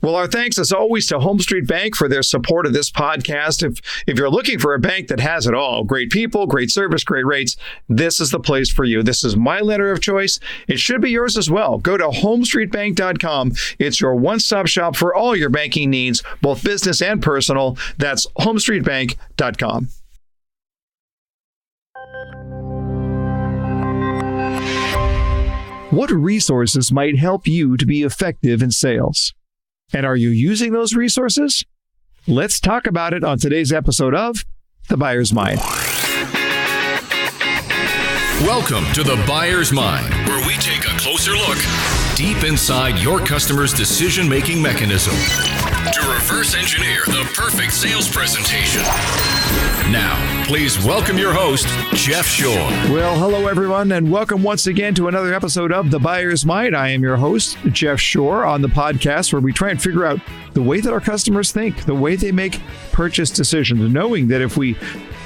Well, our thanks as always to Home Street Bank for their support of this podcast. If you're looking for a bank that has it all, great people, great service, great rates, this is the place for you. This is my lender of choice. It should be yours as well. Go to homestreetbank.com. It's your one-stop shop for all your banking needs, both business and personal. That's homestreetbank.com. What resources might help you to be effective in sales? And are you using those resources? Let's talk about it on today's episode of The Buyer's Mind. Welcome to The Buyer's Mind, where we take a closer look deep inside your customer's decision-making mechanism to reverse engineer the perfect sales presentation. Now, please welcome your host, Jeff Shore. Well, hello, everyone, and welcome once again to another episode of The Buyer's Mind. I am your host, Jeff Shore, on the podcast where we try and figure out the way that our customers think, the way they make purchase decisions, knowing that if we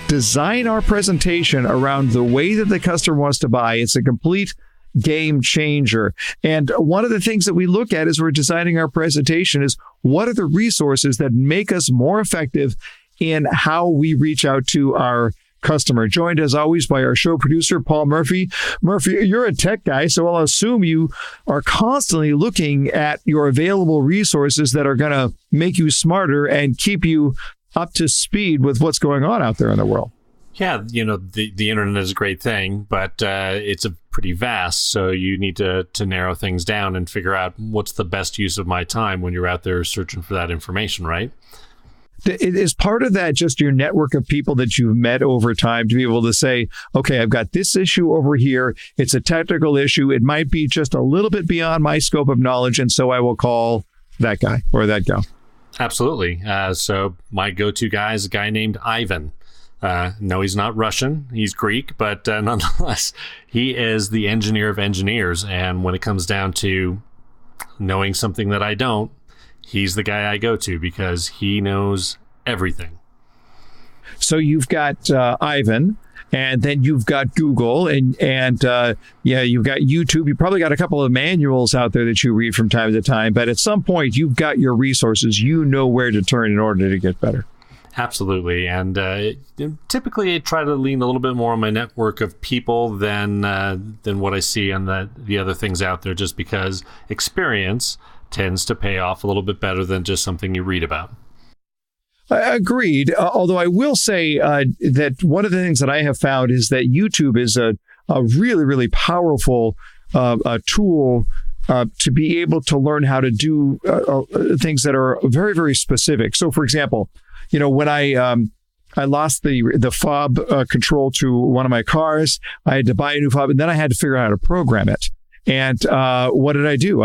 design our presentation around the way that the customer wants to buy, it's a complete game changer. And one of the things that we look at as we're designing our presentation is what are the resources that make us more effective in how we reach out to our customer. Joined as always by our show producer, Paul Murphy. Murphy, you're a tech guy, so I'll assume you are constantly looking at your available resources that are going to make you smarter and keep you up to speed with what's going on out there in the world. Yeah, you know, the internet is a great thing, but it's a pretty vast, so you need to narrow things down and figure out what's the best use of my time when you're out there searching for that information, right? Is part of that just your network of people that you've met over time to be able to say, okay, I've got this issue over here. It's a technical issue. It might be just a little bit beyond my scope of knowledge, and so I will call that guy or that gal. Absolutely. So my go-to guy is a guy named Ivan. No, he's not Russian. He's Greek, but nonetheless, he is the engineer of engineers. And when it comes down to knowing something that I don't, he's the guy I go to because he knows everything. So you've got Ivan, and then you've got Google, and you've got YouTube. You probably got a couple of manuals out there that you read from time to time, but at some point you've got your resources. You know where to turn in order to get better. Absolutely. And typically I try to lean a little bit more on my network of people than what I see on the other things out there, just because experience tends to pay off a little bit better than just something you read about. Agreed. Although I will say that one of the things that I have found is that YouTube is a really, really powerful tool to be able to learn how to do things that are very, very specific. So, for example, you know, when I lost the fob control to one of my cars, I had to buy a new fob, and then I had to figure out how to program it. And what did I do?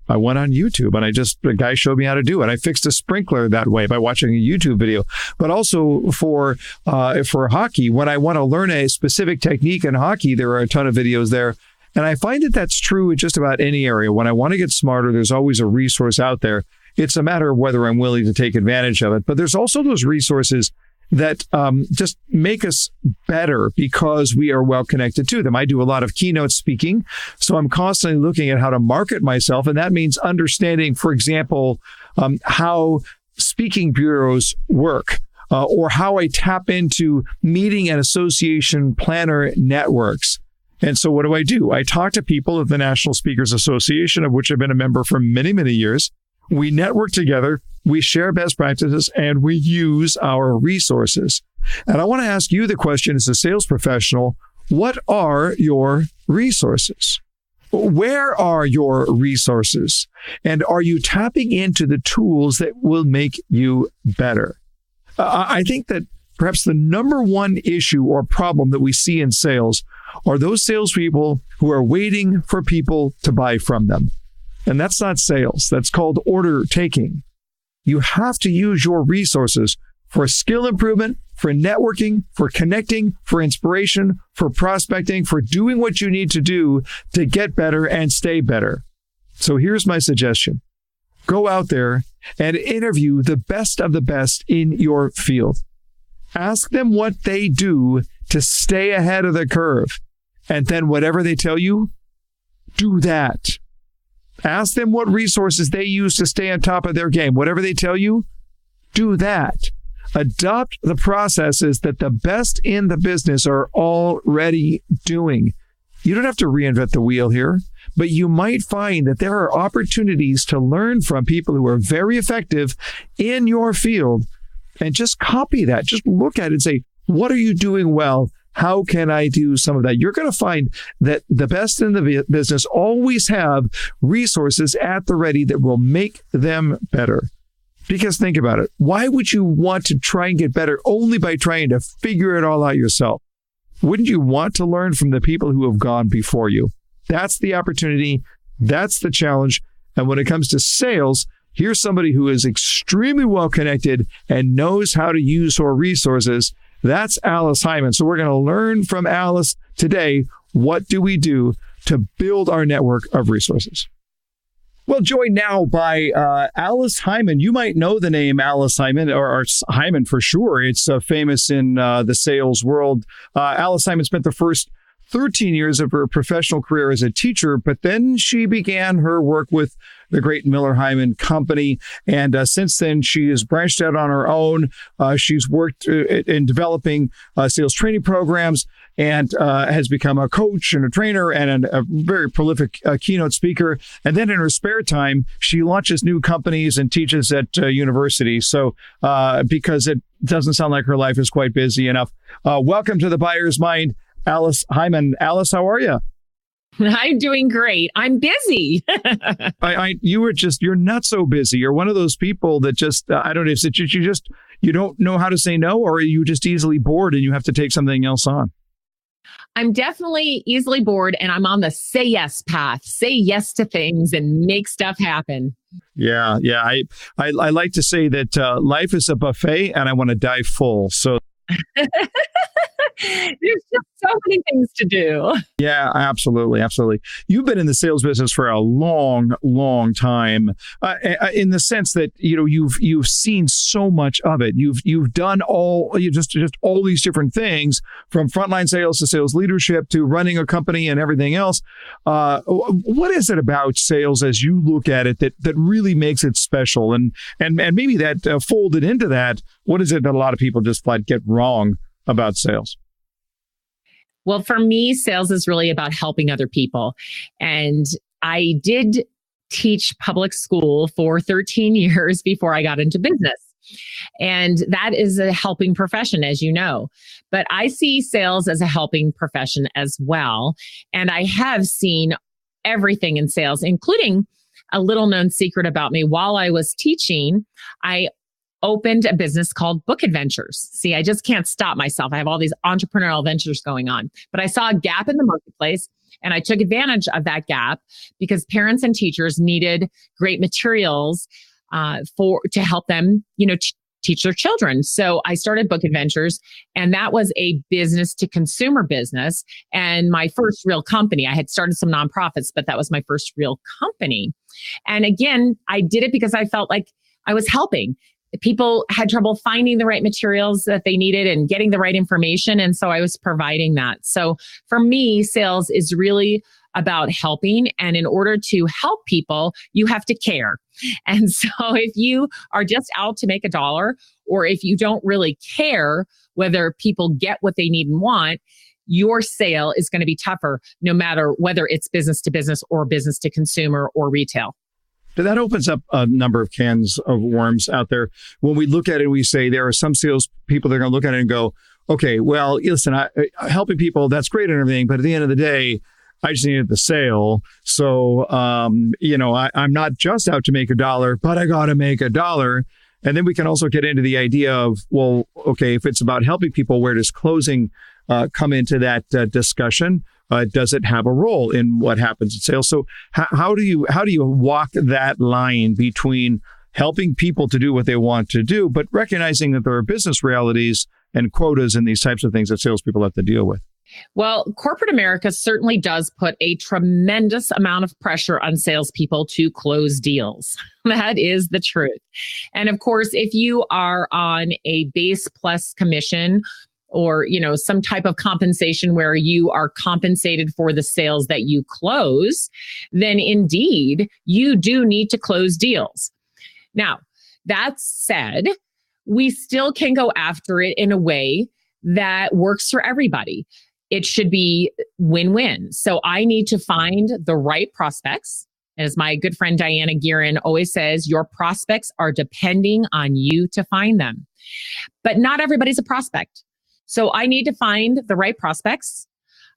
I went on YouTube and the guy showed me how to do it. I fixed a sprinkler that way by watching a YouTube video. But also for hockey, when I want to learn a specific technique in hockey, there are a ton of videos there. And I find that that's true in just about any area. When I want to get smarter, there's always a resource out there. It's a matter of whether I'm willing to take advantage of it. But there's also those resources that just make us better because we are well connected to them. I do a lot of keynote speaking, so I'm constantly looking at how to market myself, and that means understanding, for example, how speaking bureaus work, or how I tap into meeting and association planner networks. And so what do? I talk to people at the National Speakers Association, of which I've been a member for many, many years. We network together, we share best practices, and we use our resources. And I want to ask you the question as a sales professional, what are your resources? Where are your resources? And are you tapping into the tools that will make you better? I think that perhaps the number one issue or problem that we see in sales are those salespeople who are waiting for people to buy from them. And that's not sales. That's called order taking. You have to use your resources for skill improvement, for networking, for connecting, for inspiration, for prospecting, for doing what you need to do to get better and stay better. So here's my suggestion. Go out there and interview the best of the best in your field. Ask them what they do to stay ahead of the curve. And then whatever they tell you, do that. Ask them what resources they use to stay on top of their game. Whatever they tell you, do that. Adopt the processes that the best in the business are already doing. You don't have to reinvent the wheel here, but you might find that there are opportunities to learn from people who are very effective in your field and just copy that. Just look at it and say, what are you doing well? How can I do some of that? You're going to find that the best in the business always have resources at the ready that will make them better. Because think about it. Why would you want to try and get better only by trying to figure it all out yourself? Wouldn't you want to learn from the people who have gone before you? That's the opportunity. That's the challenge. And when it comes to sales, here's somebody who is extremely well connected and knows how to use her resources. That's Alice Heiman. So we're going to learn from Alice today. What do we do to build our network of resources? Well, joined now by Alice Heiman. You might know the name Alice Heiman, or Heiman for sure. It's famous in the sales world. Alice Heiman spent the first 13 years of her professional career as a teacher, but then she began her work with the great Miller Heiman Company. And since then, she has branched out on her own. She's worked in developing sales training programs and has become a coach and a trainer and a very prolific keynote speaker. And then in her spare time, she launches new companies and teaches at universities. So because it doesn't sound like her life is quite busy enough. Welcome to the Buyer's Mind, Alice Heiman. Alice, how are you? I'm doing great. I'm busy. You're not so busy. You're one of those people that just, I don't know, is it you don't know how to say no, or are you just easily bored and you have to take something else on? I'm definitely easily bored, and I'm on the say yes path. Say yes to things and make stuff happen. Yeah. I like to say that life is a buffet and I want to die full. So there's just so many things to do. Yeah, absolutely. You've been in the sales business for a long, long time, in the sense that you've seen so much of it. You've done just all these different things, from frontline sales to sales leadership to running a company and everything else. What is it about sales, as you look at it, that really makes it special? And maybe that folded into that, what is it that a lot of people just flat get wrong about sales? Well, for me, sales is really about helping other people. And I did teach public school for 13 years before I got into business. And that is a helping profession, as you know. But I see sales as a helping profession as well. And I have seen everything in sales, including a little known secret about me. While I was teaching, I opened a business called Book Adventures. See, I just can't stop myself. I have all these entrepreneurial ventures going on, but I saw a gap in the marketplace and I took advantage of that gap because parents and teachers needed great materials to help them, teach their children. So I started Book Adventures, and that was a business to consumer business. And my first real company, I had started some nonprofits, but that was my first real company. And again, I did it because I felt like I was helping. People had trouble finding the right materials that they needed and getting the right information. And so I was providing that. So for me, sales is really about helping. And in order to help people, you have to care. And so if you are just out to make a dollar, or if you don't really care whether people get what they need and want, your sale is going to be tougher, no matter whether it's business to business or business to consumer or retail. That opens up a number of cans of worms out there. When we look at it, we say there are some sales people that are going to look at it and go, okay, well, listen, helping people, that's great and everything, but at the end of the day, I just needed the sale. So, I'm not just out to make a dollar, but I got to make a dollar. And then we can also get into the idea of, well, okay, if it's about helping people, where does closing come into that discussion? Does it have a role in what happens in sales? So how do you walk that line between helping people to do what they want to do, but recognizing that there are business realities and quotas and these types of things that salespeople have to deal with? Well, corporate America certainly does put a tremendous amount of pressure on salespeople to close deals. That is the truth. And of course, if you are on a base plus commission or, some type of compensation where you are compensated for the sales that you close, then indeed you do need to close deals. Now, that said, we still can go after it in a way that works for everybody. It should be win-win. So I need to find the right prospects. As my good friend Diana Guerin always says, your prospects are depending on you to find them. But not everybody's a prospect. So I need to find the right prospects.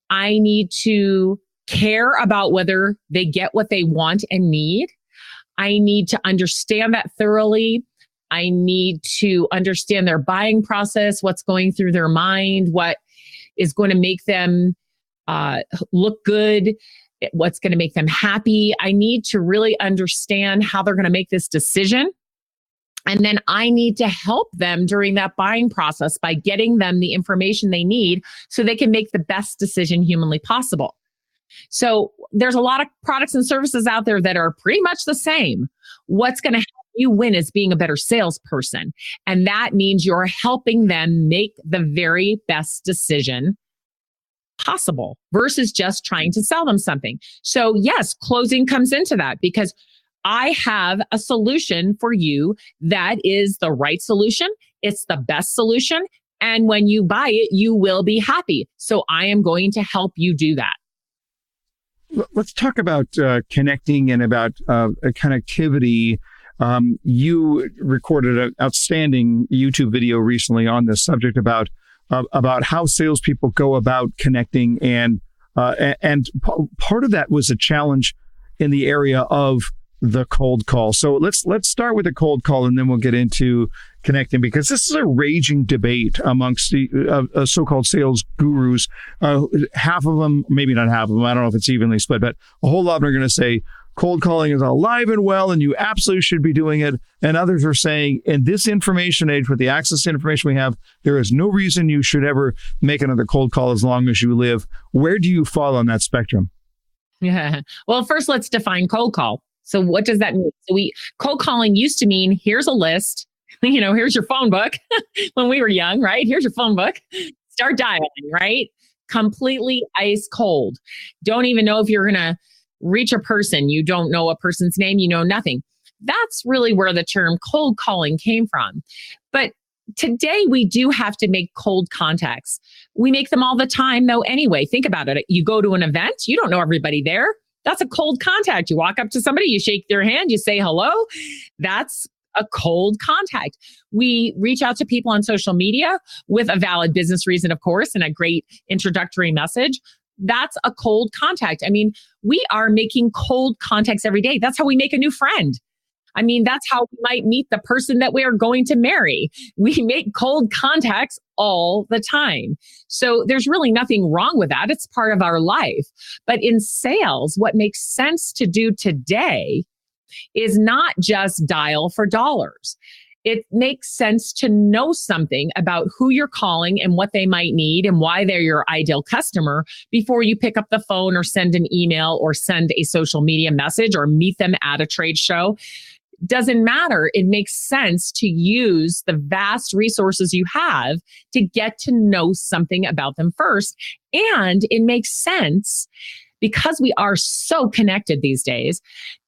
I need to care about whether they get what they want and need. I need to understand that thoroughly. I need to understand their buying process, what's going through their mind, what is going to make them look good, what's going to make them happy. I need to really understand how they're going to make this decision. And then I need to help them during that buying process by getting them the information they need so they can make the best decision humanly possible. So there's a lot of products and services out there that are pretty much the same. What's going to help you win is being a better salesperson. And that means you're helping them make the very best decision possible versus just trying to sell them something. So yes, closing comes into that because I have a solution for you that is the right solution. It's the best solution. And when you buy it, you will be happy. So I am going to help you do that. Let's talk about connecting and about connectivity. You recorded an outstanding YouTube video recently on this subject about how salespeople go about connecting, and part of that was a challenge in the area of the cold call. So let's start with the cold call, and then we'll get into connecting, because this is a raging debate amongst the so-called sales gurus. Half of them, maybe not half of them, I don't know if it's evenly split, but a whole lot of them are going to say cold calling is alive and well, and you absolutely should be doing it. And others are saying, in this information age, with the access to information we have, there is no reason you should ever make another cold call as long as you live. Where do you fall on that spectrum? Yeah. Well, first, let's define cold call. So what does that mean? So cold calling used to mean, here's a list, here's your phone book when we were young, right? Here's your phone book. Start dialing, right? Completely ice cold. Don't even know if you're going to reach a person. You don't know a person's name. You know nothing. That's really where the term cold calling came from. But today we do have to make cold contacts. We make them all the time though anyway. Think about it. You go to an event, you don't know everybody there. That's a cold contact. You walk up to somebody, you shake their hand, you say hello. That's a cold contact. We reach out to people on social media with a valid business reason, of course, and a great introductory message. That's a cold contact. I mean, we are making cold contacts every day. That's how we make a new friend. I mean, that's how we might meet the person that we are going to marry. We make cold contacts all the time. So there's really nothing wrong with that. It's part of our life. But in sales, what makes sense to do today is not just dial for dollars. It makes sense to know something about who you're calling and what they might need and why they're your ideal customer before you pick up the phone or send an email or send a social media message or meet them at a trade show. Doesn't matter. It makes sense to use the vast resources you have to get to know something about them first. And it makes sense, because we are so connected these days,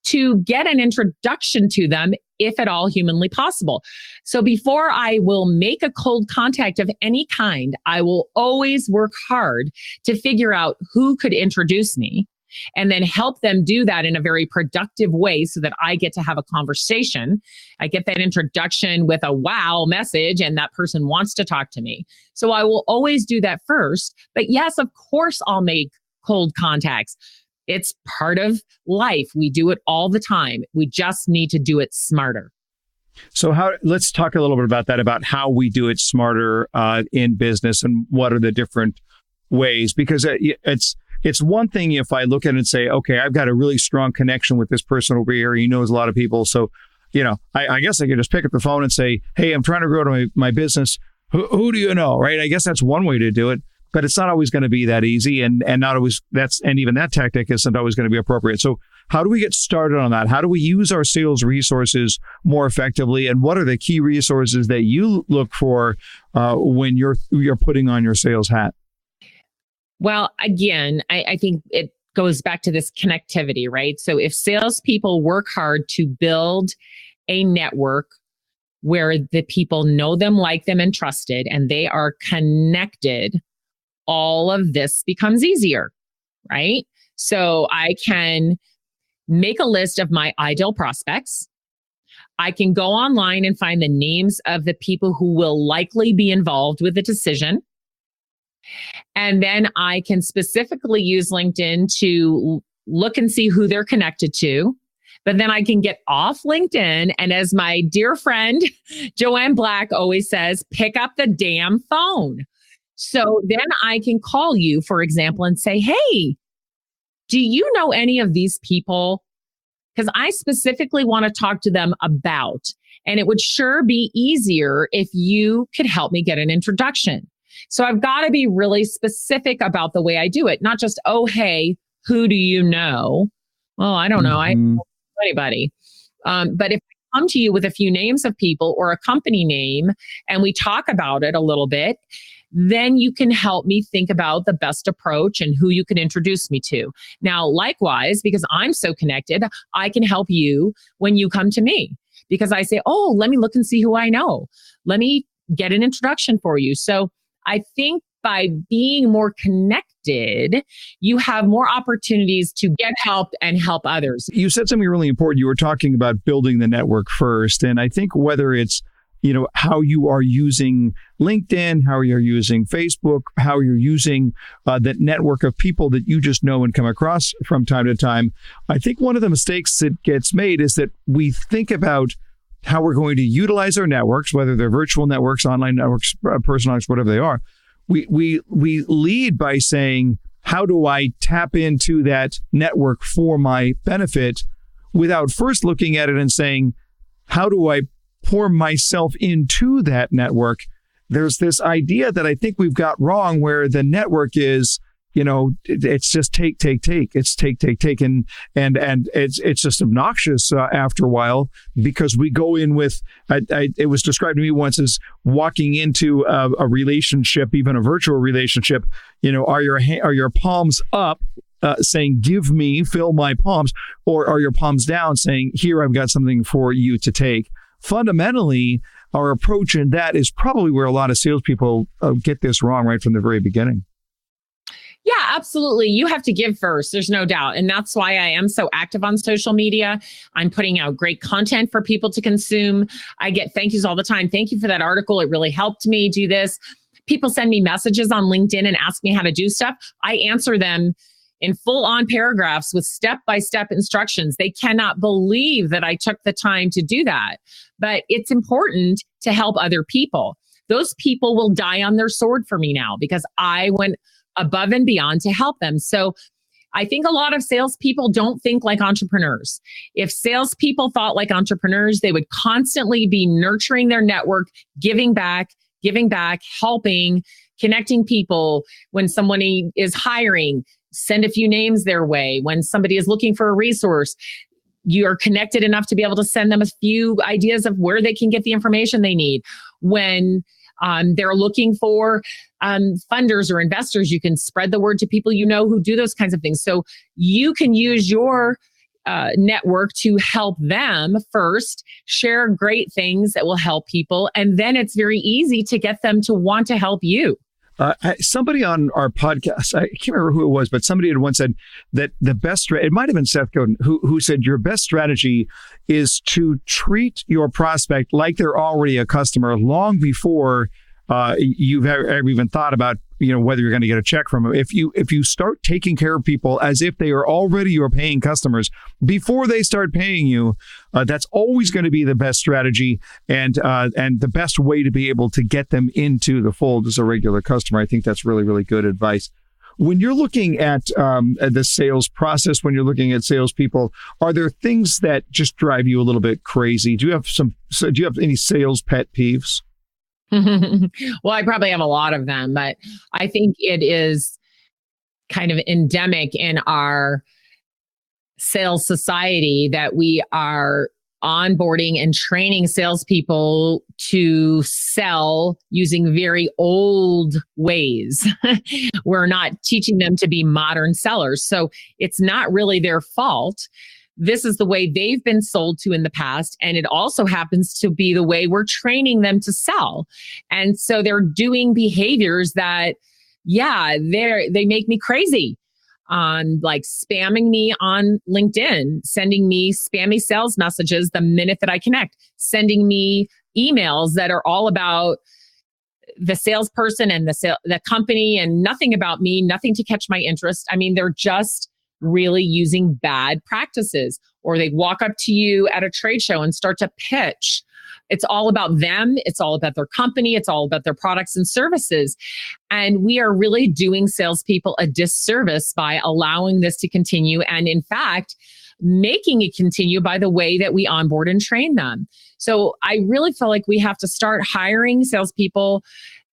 to get an introduction to them, if at all humanly possible. So before I will make a cold contact of any kind, I will always work hard to figure out who could introduce me, and then help them do that in a very productive way so that I get to have a conversation. I get that introduction with a wow message, and that person wants to talk to me. So I will always do that first. But yes, of course, I'll make cold contacts. It's part of life. We do it all the time. We just need to do it smarter. So let's talk a little bit about that, about how we do it smarter in business, and what are the different ways, because it's one thing if I look at it and say, okay, I've got a really strong connection with this person over here. He knows a lot of people. So, I guess I could just pick up the phone and say, hey, I'm trying to grow to my business. Who do you know? Right. I guess that's one way to do it, but it's not always going to be that easy, and not always and even that tactic isn't always going to be appropriate. So How do we get started on that? How do we use our sales resources more effectively? And what are the key resources that you look for when you're putting on your sales hat? Well, again, I think it goes back to this connectivity, right? So if salespeople work hard to build a network where the people know them, like them, and trusted, and they are connected, all of this becomes easier, right? So I can make a list of my ideal prospects. I can go online and find the names of the people who will likely be involved with the decision. And then I can specifically use LinkedIn to look and see who they're connected to. But then I can get off LinkedIn. And as my dear friend, Joanne Black always says, pick up the damn phone. So then I can call you, for example, and say, hey, do you know any of these people? Because I specifically want to talk to them about, and it would sure be easier if you could help me get an introduction. So I've got to be really specific about the way I do it, not just, oh, hey, who do you know? Well, I don't know. I don't know anybody. But if I come to you with a few names of people or a company name and we talk about it a little bit, then you can help me think about the best approach and who you can introduce me to. Now, likewise, because I'm so connected, I can help you when you come to me because I say, oh, let me look and see who I know. Let me get an introduction for you. So I think by being more connected, you have more opportunities to get help and help others. You said something really important. You were talking about building the network first. And I think whether it's how you are using LinkedIn, how you're using Facebook, how you're using that network of people that you just know and come across from time to time. I think one of the mistakes that gets made is that we think about how we're going to utilize our networks, whether they're virtual networks, online networks, personal networks, whatever they are. We lead by saying, how do I tap into that network for my benefit without first looking at it and saying, how do I pour myself into that network? There's this idea that I think we've got wrong where the network is, it's just take. It's take. And it's just obnoxious after a while because we go in with, it was described to me once as walking into a relationship, even a virtual relationship, are your palms up saying, give me, fill my palms, or are your palms down saying, here, I've got something for you to take? Fundamentally, our approach in that is probably where a lot of salespeople get this wrong right from the very beginning. Yeah, absolutely. You have to give first. There's no doubt. And that's why I am so active on social media. I'm putting out great content for people to consume. I get thank yous all the time. Thank you for that article. It really helped me do this. People send me messages on LinkedIn and ask me how to do stuff. I answer them in full-on paragraphs with step-by-step instructions. They cannot believe that I took the time to do that. But it's important to help other people. Those people will die on their sword for me now because I went above and beyond to help them. So I think a lot of salespeople don't think like entrepreneurs. If salespeople thought like entrepreneurs, they would constantly be nurturing their network, giving back, helping, connecting people. When somebody is hiring, send a few names their way. When somebody is looking for a resource, you are connected enough to be able to send them a few ideas of where they can get the information they need. When they're looking for funders or investors, you can spread the word to people who do those kinds of things. So you can use your network to help them first, share great things that will help people. And then it's very easy to get them to want to help you. Somebody on our podcast, I can't remember who it was, but somebody had once said that the best, it might have been Seth Godin, who said your best strategy is to treat your prospect like they're already a customer long before you've ever even thought about, whether you're going to get a check from them. If you start taking care of people as if they are already your paying customers before they start paying you, that's always going to be the best strategy and the best way to be able to get them into the fold as a regular customer. I think that's really, really good advice. When you're looking at the sales process, when you're looking at salespeople, are there things that just drive you a little bit crazy? Do you have any sales pet peeves? Well, I probably have a lot of them, but I think it is kind of endemic in our sales society that we are onboarding and training salespeople to sell using very old ways. We're not teaching them to be modern sellers. So it's not really their fault. This is the way they've been sold to in the past. And it also happens to be the way we're training them to sell. And so they're doing behaviors that, they make me crazy. On like spamming me on LinkedIn, sending me spammy sales messages the minute that I connect, sending me emails that are all about the salesperson and the company and nothing about me, nothing to catch my interest. I mean, they're just really using bad practices. Or they walk up to you at a trade show and start to pitch. It's all about them. It's all about their company. It's all about their products and services. And we are really doing salespeople a disservice by allowing this to continue. And in fact, making it continue by the way that we onboard and train them. So I really feel like we have to start hiring salespeople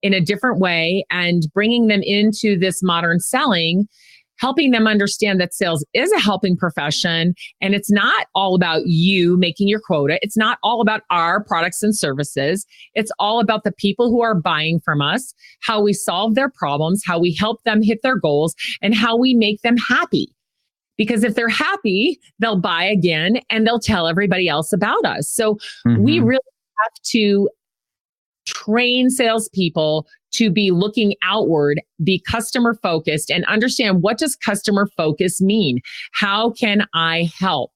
in a different way and bringing them into this modern selling, helping them understand that sales is a helping profession and it's not all about you making your quota. It's not all about our products and services. It's all about the people who are buying from us, how we solve their problems, how we help them hit their goals, and how we make them happy. Because if they're happy, they'll buy again and they'll tell everybody else about us. So we really have to train salespeople to be looking outward, be customer focused, and understand, what does customer focus mean? How can I help?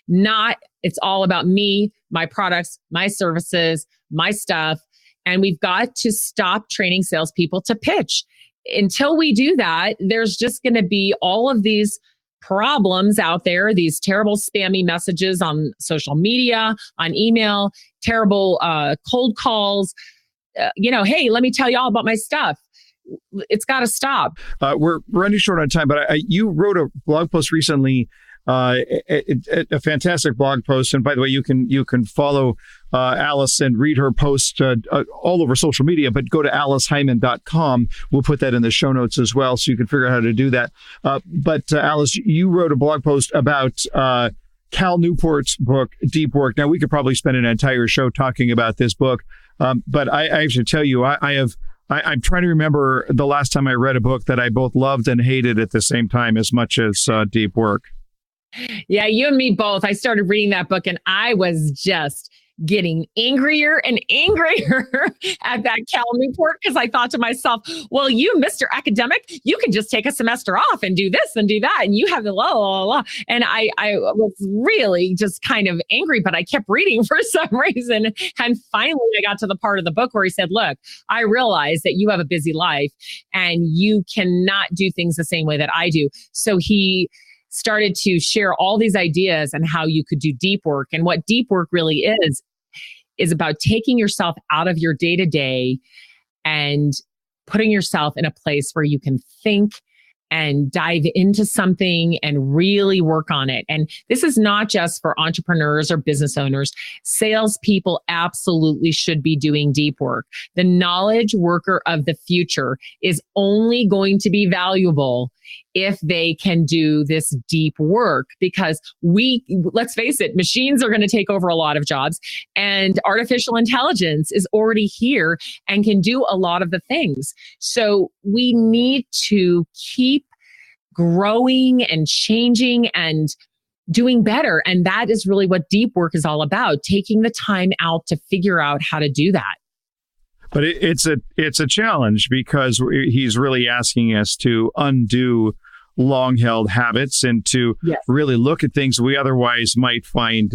Not, it's all about me, my products, my services, my stuff. And we've got to stop training salespeople to pitch. Until we do that, there's just going to be all of these problems out there, these terrible spammy messages on social media, on email, terrible cold calls. Hey, let me tell you all about my stuff. It's got to stop. We're running short on time, but you wrote a blog post recently, a fantastic blog post. And by the way, you can follow Alice and read her post all over social media, but go to aliceheiman.com. We'll put that in the show notes as well, so you can figure out how to do that. But Alice, you wrote a blog post about Cal Newport's book, Deep Work. Now, we could probably spend an entire show talking about this book. But I should tell you, I'm trying to remember the last time I read a book that I both loved and hated at the same time as much as Deep Work. Yeah, you and me both. I started reading that book and I was just getting angrier and angrier at that Cal Newport, because I thought to myself, well, you, Mr. Academic, you can just take a semester off and do this and do that. And you have the la, la, la. And I was really just kind of angry, but I kept reading for some reason. And finally, I got to the part of the book where he said, look, I realize that you have a busy life and you cannot do things the same way that I do. So he started to share all these ideas and how you could do deep work. And what deep work really is about taking yourself out of your day-to-day and putting yourself in a place where you can think and dive into something and really work on it. And this is not just for entrepreneurs or business owners. Salespeople absolutely should be doing deep work. The knowledge worker of the future is only going to be valuable if they can do this deep work, because let's face it, machines are going to take over a lot of jobs, and artificial intelligence is already here and can do a lot of the things. So we need to keep growing and changing and doing better. And that is really what deep work is all about, taking the time out to figure out how to do that. But it's a challenge, because he's really asking us to undo long-held habits and to really look at things we otherwise might find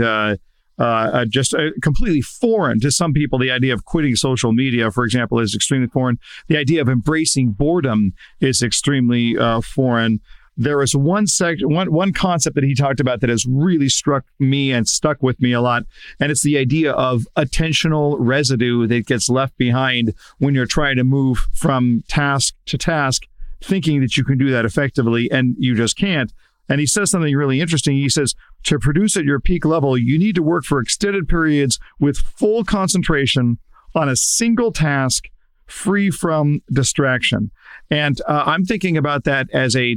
just completely foreign to some people. The idea of quitting social media, for example, is extremely foreign. The idea of embracing boredom is extremely foreign. There is one concept that he talked about that has really struck me and stuck with me a lot, and it's the idea of attentional residue that gets left behind when you're trying to move from task to task, thinking that you can do that effectively, and you just can't. And he says something really interesting. He says, to produce at your peak level, you need to work for extended periods with full concentration on a single task, free from distraction. And I'm thinking about that as a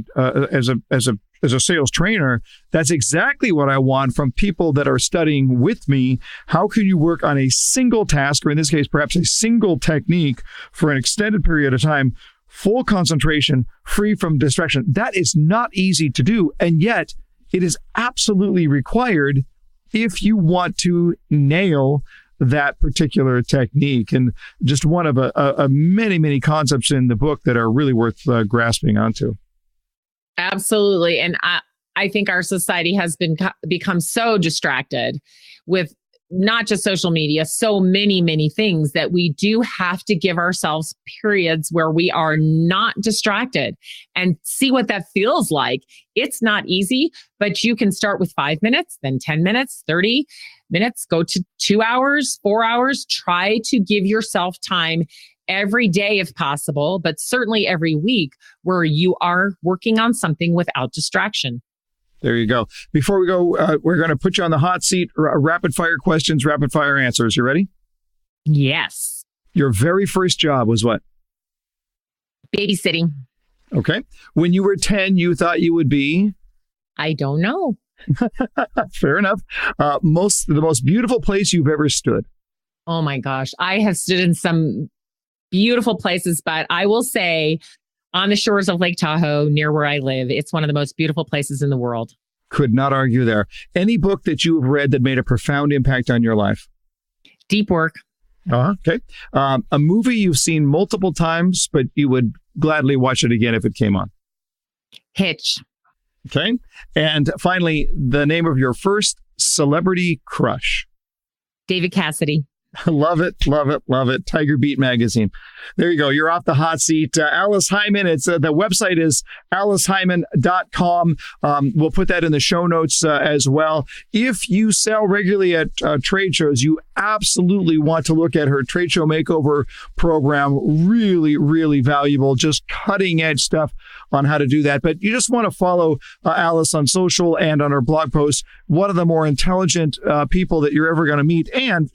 as a sales trainer, that's exactly what I want from people that are studying with me. How can you work on a single task, or in this case, perhaps a single technique for an extended period of time, full concentration, free from distraction? That is not easy to do. And yet it is absolutely required if you want to nail that particular technique. And just one of a many, many concepts in the book that are really worth grasping onto. Absolutely. And I think our society has become so distracted with not just social media, so many, many things, that we do have to give ourselves periods where we are not distracted and see what that feels like. It's not easy, but you can start with 5 minutes, then 10 minutes, 30 minutes, go to 2 hours, 4 hours. Try to give yourself time every day if possible, but certainly every week where you are working on something without distraction. There you go. Before we go, we're going to put you on the hot seat. Rapid fire questions, rapid fire answers. You ready? Yes. Your very first job was what? Babysitting. Okay. When you were 10, you thought you would be? I don't know. Fair enough. The most beautiful place you've ever stood? Oh my gosh. I have stood in some beautiful places, but I will say on the shores of Lake Tahoe, near where I live, it's one of the most beautiful places in the world. Could not argue there. Any book that you have read that made a profound impact on your life? Deep Work. Okay. A movie you've seen multiple times, but you would gladly watch it again if it came on? Hitch. Okay. And finally, the name of your first celebrity crush? David Cassidy. Love it, love it, love it. Tiger Beat magazine. There you go. You're off the hot seat. Alice Heiman. It's the website is aliceheiman.com. We'll put that in the show notes as well. If you sell regularly at trade shows, you absolutely want to look at her trade show makeover program. Really, really valuable. Just cutting edge stuff on how to do that. But you just want to follow Alice on social and on her blog posts. One of the more intelligent people that you're ever going to meet, and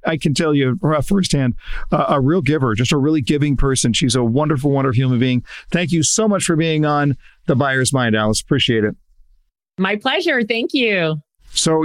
I can tell you firsthand, a real giver, just a really giving person. She's a wonderful, wonderful human being. Thank you so much for being on The Buyer's Mind, Alice. Appreciate it. My pleasure. Thank you. So,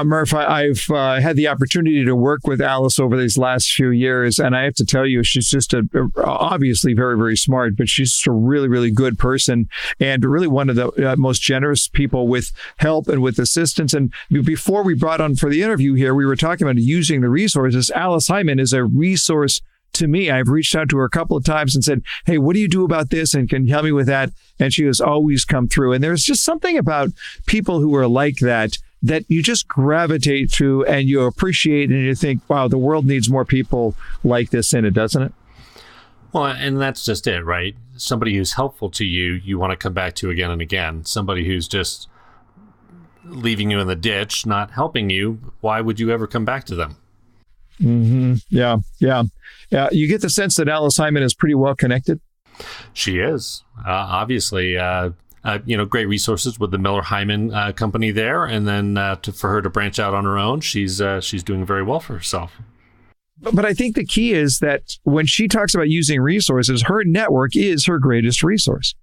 Murph, I've had the opportunity to work with Alice over these last few years, and I have to tell you, she's just obviously very, very smart, but she's just a really, really good person and really one of the most generous people with help and with assistance. And before we brought on for the interview here, we were talking about using the resources. Alice Heiman is a resource to me. I've reached out to her a couple of times and said, hey, what do you do about this? And can you help me with that? And she has always come through. And there's just something about people who are like that you just gravitate to and you appreciate and you think, wow, the world needs more people like this in it, doesn't it? Well, and that's just it, right? Somebody who's helpful to you, you want to come back to again and again. Somebody who's just leaving you in the ditch, not helping you, why would you ever come back to them? Mm-hmm. Yeah. You get the sense that Alice Heiman is pretty well connected. She is. Obviously, great resources with the Miller Heiman company there. And then for her to branch out on her own, she's doing very well for herself. But I think the key is that when she talks about using resources, her network is her greatest resource.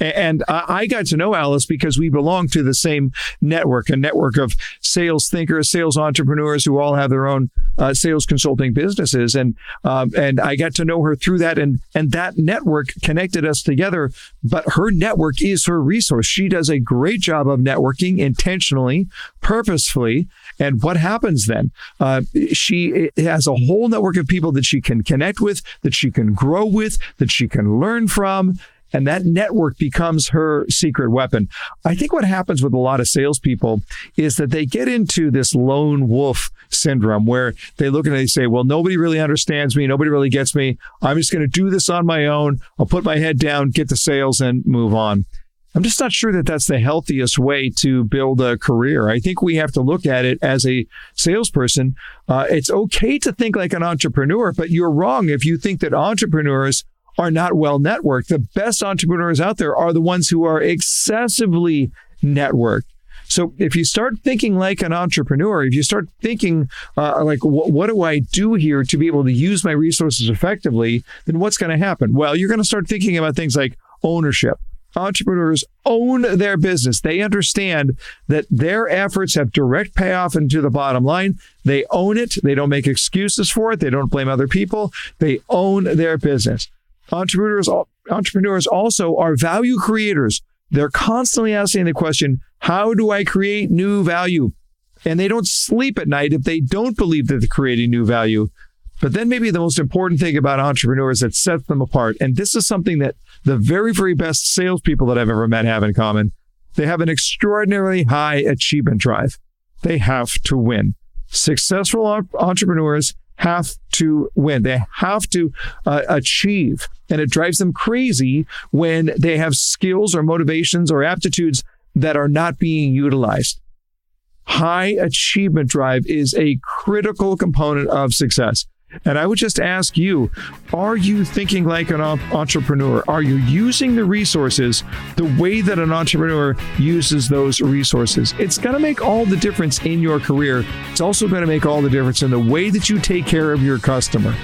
And I got to know Alice because we belong to the same network, a network of sales thinkers, sales entrepreneurs who all have their own sales consulting businesses. And I got to know her through that. And that network connected us together. But her network is her resource. She does a great job of networking intentionally, purposefully. And what happens then? She has a whole network of people that she can connect with, that she can grow with, that she can learn from. And that network becomes her secret weapon. I think what happens with a lot of salespeople is that they get into this lone wolf syndrome where they look and they say, well, nobody really understands me. Nobody really gets me. I'm just going to do this on my own. I'll put my head down, get the sales and move on. I'm just not sure that that's the healthiest way to build a career. I think we have to look at it as a salesperson. It's okay to think like an entrepreneur, but you're wrong if you think that entrepreneurs are not well networked. The best entrepreneurs out there are the ones who are excessively networked. So if you start thinking like an entrepreneur, if you start thinking like, what do I do here to be able to use my resources effectively, then what's going to happen? Well, you're going to start thinking about things like ownership, Entrepreneurs own their business. They understand that their efforts have direct payoff into the bottom line. They own it. They don't make excuses for it. They don't blame other people. They own their business. Entrepreneurs also are value creators. They're constantly asking the question, how do I create new value? And they don't sleep at night if they don't believe that they're creating new value. But then maybe the most important thing about entrepreneurs that sets them apart, and this is something that the very, very best salespeople that I've ever met have in common. They have an extraordinarily high achievement drive. They have to win. Successful entrepreneurs have to win. They have to achieve. And it drives them crazy when they have skills or motivations or aptitudes that are not being utilized. High achievement drive is a critical component of success. And I would just ask you, are you thinking like an entrepreneur? Are you using the resources the way that an entrepreneur uses those resources? It's going to make all the difference in your career. It's also going to make all the difference in the way that you take care of your customer.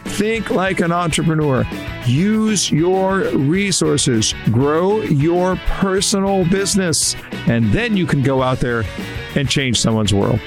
Think like an entrepreneur. Use your resources. Grow your personal business. And then you can go out there and change someone's world.